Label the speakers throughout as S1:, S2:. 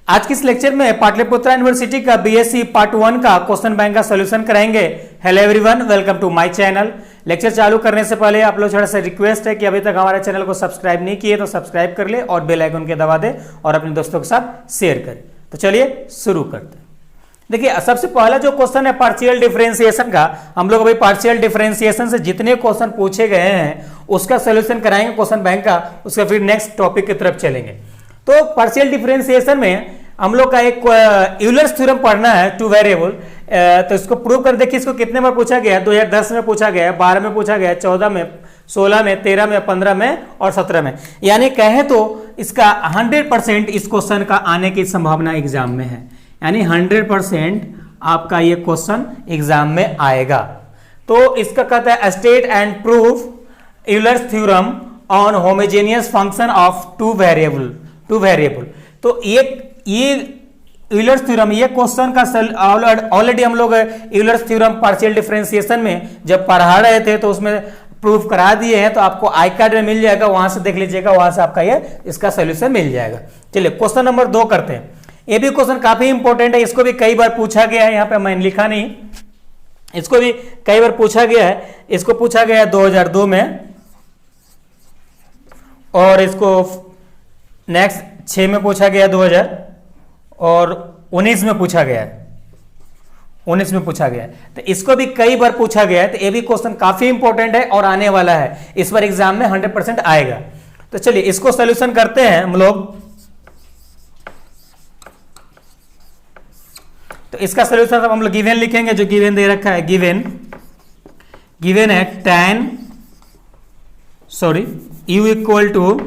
S1: आज के इस लेक्चर में पाटलिपुत्रा यूनिवर्सिटी का बीएससी पार्ट 1 का क्वेश्चन बैंक का सॉल्यूशन कराएंगे। Hello everyone, welcome to my channel. Lecture चालू करने से पहले आप लोग थोड़ा सा रिक्वेस्ट है कि अभी तक हमारे चैनल को सब्सक्राइब नहीं किए तो सब्सक्राइब कर ले और बेल आइकन के दबा दे और अपने दोस्तों के साथ शेयर करें। तो चलिए शुरू करते हैं। देखिए, सबसे पहला जो क्वेश्चन है पार्शियल डिफरेंशिएशन का, हम लोग अभी पार्शियल डिफरेंशिएशन से जितने क्वेश्चन पूछे गए हैं उसका सोल्यूशन कराएंगे क्वेश्चन बैंक का, उसका फिर नेक्स्ट टॉपिक की तरफ चलेंगे। तो पार्शियल डिफरेंशिएशन में हम लोग का एक यूलर्स थ्योरम पढ़ना है, टू वेरिएबल। तो इसको प्रूव कर देखिए, इसको कितने बार पूछा गया है? 2010 में पूछा गया है, 12 में पूछा गया है, 14 में, 16 में, 13 में, 15 में और 17 में। यानी कहे तो इसका 100% इस क्वेश्चन का आने की संभावना एग्जाम में है, यानी 100% आपका ये क्वेश्चन एग्जाम में आएगा। तो इसका कहता है state and proof Euler's theorem on homogeneous function of two variable. तो ये यूलर्स थ्योरम, ये क्वेश्चन का ऑलरेडी हम लोग यूलर्स थ्योरम पार्शियल डिफरेंशिएशन में जब पढ़ा रहे थे तो उसमें प्रूफ करा दिए हैं, तो आपको आई कार्ड में मिल जाएगा, वहां से देख लीजिएगा, वहां से आपका ये इसका सोल्यूशन मिल जाएगा। चलिए क्वेश्चन नंबर 2 करते हैं। ये भी क्वेश्चन काफी इंपॉर्टेंट है, इसको भी कई बार पूछा गया है, यहाँ पे मैंने लिखा नहीं, इसको भी कई बार पूछा गया है। इसको पूछा गया है 2002 में और इसको नेक्स्ट 6 में पूछा गया 2019 में पूछा गया है, 19 में पूछा गया है। तो इसको भी कई बार पूछा गया है, तो ये भी क्वेश्चन काफी इंपॉर्टेंट है और आने वाला है, इस बार एग्जाम में 100% आएगा। तो चलिए इसको सॉल्यूशन करते हैं हम लोग। तो इसका सॉल्यूशन हम लोग गिवन लिखेंगे, जो गिवन दे रखा है, गिवन है u equal to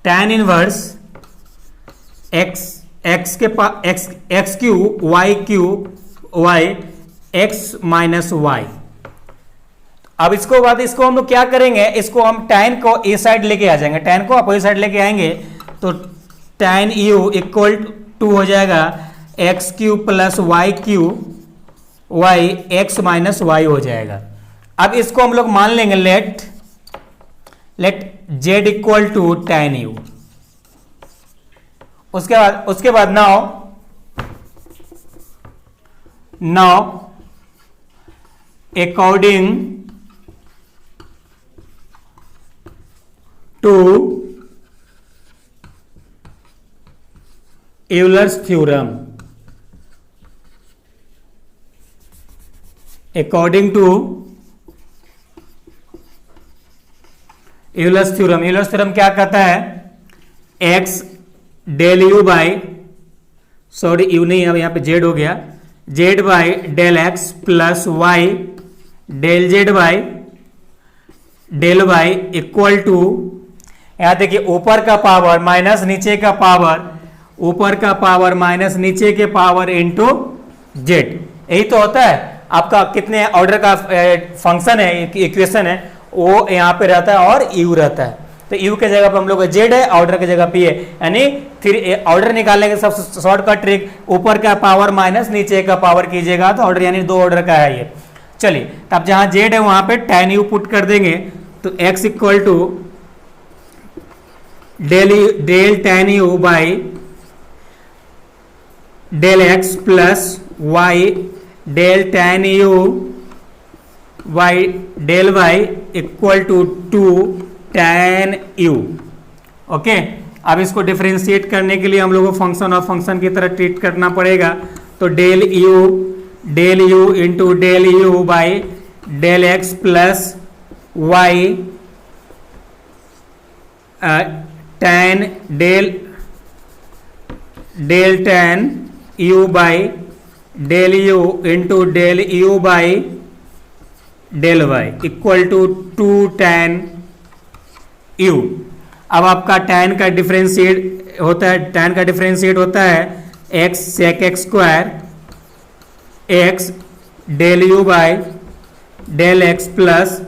S1: tan inverse x cube y x minus y। अब इसको हम लोग क्या करेंगे, इसको हम tan को ए साइड लेके आ जाएंगे, tan को अपोजिट साइड लेके आएंगे तो tan u इक्वल टू हो जाएगा x cube plus y cube y x minus y हो जाएगा। अब इसको हम लोग मान लेंगे let z equal to tan u। उसके बाद now according to Euler's theorem, according to Euler's theorem क्या कहता है, x del u by, sorry u नहीं, अब यहां पे z हो गया, z by del x plus y del z by del y equal to, यहां देखिए ऊपर का पावर माइनस नीचे का पावर, ऊपर का पावर माइनस नीचे के पावर इनटू z। यही तो होता है आपका कितने ऑर्डर का फंक्शन है, इक्वेशन है, वो यहाँ पे रहता है और u रहता है। तो u के जगह पे हम लोग z है, ऑर्डर की जगह p है, यानी फिर ऑर्डर निकालने के सबसे शॉर्टकट ट्रिक, ऊपर का पावर माइनस नीचे का पावर कीजिएगा तो ऑर्डर, यानी 2 ऑर्डर का है ये। चलिए तब जहां z है वहां पे tan u पुट कर देंगे, तो x equal to del tan u by del x plus y del tan u y del y equal to 2 tan u। Okay, अब इसको डिफरेंशिएट करने के लिए हम लोगों को फंक्शन ऑफ फंक्शन की तरह ट्रीट करना पड़ेगा। तो del u into del u by del x plus y tan del tan u by del u into del u by del y equal to 2 tan u। अब आपका tan का differentiate होता है x sec x square x del u by del x plus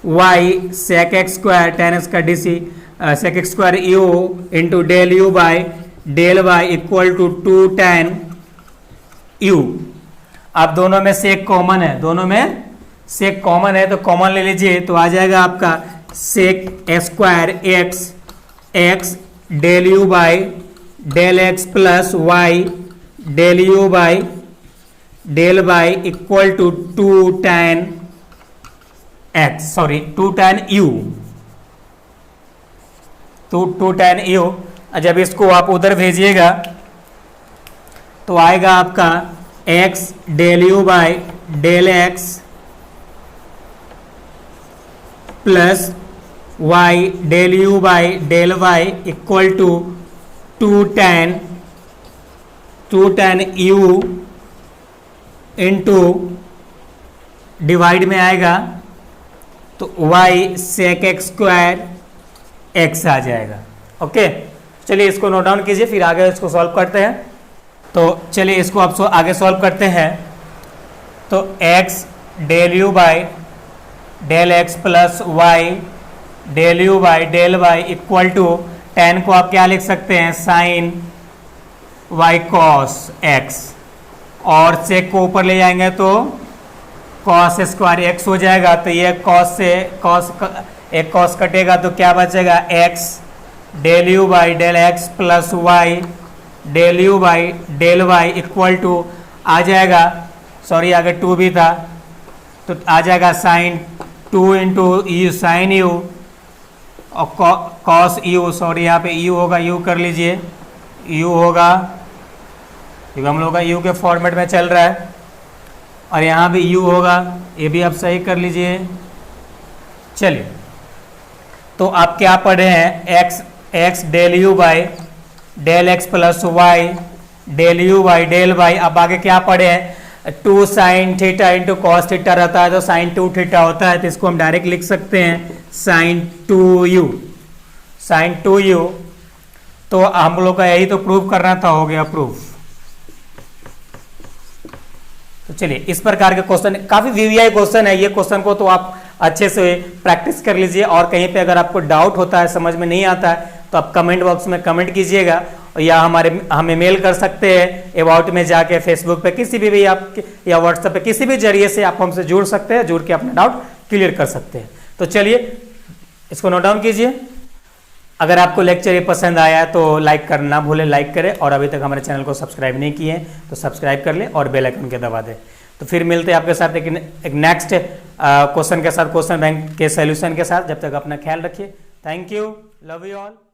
S1: y sec x square tan x का DC sec x square u into del u by del y equal to 2 tan u। अब दोनों में सेक common है, सेक common है तो common ले लीजिए, तो आ जाएगा आपका sec square x x del u by del x plus y del u by del y equal to 2 tan x, sorry 2 tan u, 2 tan u. जब इसको आप उधर भेजिएगा तो आएगा आपका x del u by del x plus y del u by del y equal to 2 tan u into divide में आएगा तो y sec x square x आ जाएगा। ओके, चलिए इसको नोट डाउन कीजिए, फिर आगे इसको सॉल्व करते हैं। तो चलिए इसको आप आगे सॉल्व करते हैं। तो x del u by del x plus y del u by del y equal to tan को आप क्या लिख सकते हैं, साइन y कॉस x, और सेक को ऊपर ले जाएंगे तो कॉस स्क्वायर एक्स हो जाएगा। तो ये कॉस से एक कॉस कटेगा तो क्या बचेगा, x del u by del x plus y del u by del y equal to आ जाएगा, सॉरी आगे 2 भी था तो आ जाएगा sine 2 into u sine u और कॉस यू, सॉरी यहाँ पे यू होगा, यू कर लीजिए, यू होगा क्योंकि हम लोग का यू के फॉर्मेट में चल रहा है, और यहाँ भी यू होगा, ये भी आप सही कर लीजिए। चलिए तो आप क्या पढ़े हैं, x del u by del x plus y del u by del y. अब आगे क्या पढ़े हैं, 2 sine theta into cos theta रहता है तो साइन 2 थीटा होता है, तो इसको हम डायरेक्ट लिख सकते हैं साइन 2u, साइन 2u। तो हम लोग का यही तो प्रूव करना था, हो गया प्रूफ। तो चलिए इस प्रकार के क्वेश्चन काफी वीवीआई क्वेश्चन है, ये क्वेश्चन को तो आप अच्छे से प्रैक्टिस कर लीजिए, और कहीं पे अगर आपको डाउट होता है, समझ में नहीं आता है तो आप कमेंट बॉक्स में कमेंट कीजिएगा, या हमें मेल कर सकते हैं अबाउट में जाके, फेसबुक पे किसी भी आप या व्हाट्सएप पे किसी भी जरिए से आप हमसे जुड़ सकते हैं, जुड़ के अपना डाउट क्लियर कर सकते हैं। तो चलिए इसको नोट डाउन कीजिए। अगर आपको लेक्चर ये पसंद आया है तो लाइक करना ना भूलें, लाइक करें, और अभी तक हमारे चैनल को सब्सक्राइब नहीं किए हैं तो सब्सक्राइब कर लें और बेल आइकन के दबा दें। तो फिर मिलते हैं आपके साथ एक नेक्स्ट क्वेश्चन के साथ, क्वेश्चन बैंक के सॉल्यूशन के साथ। जब तक अपना ख्याल रखिए। Thank you, love you all.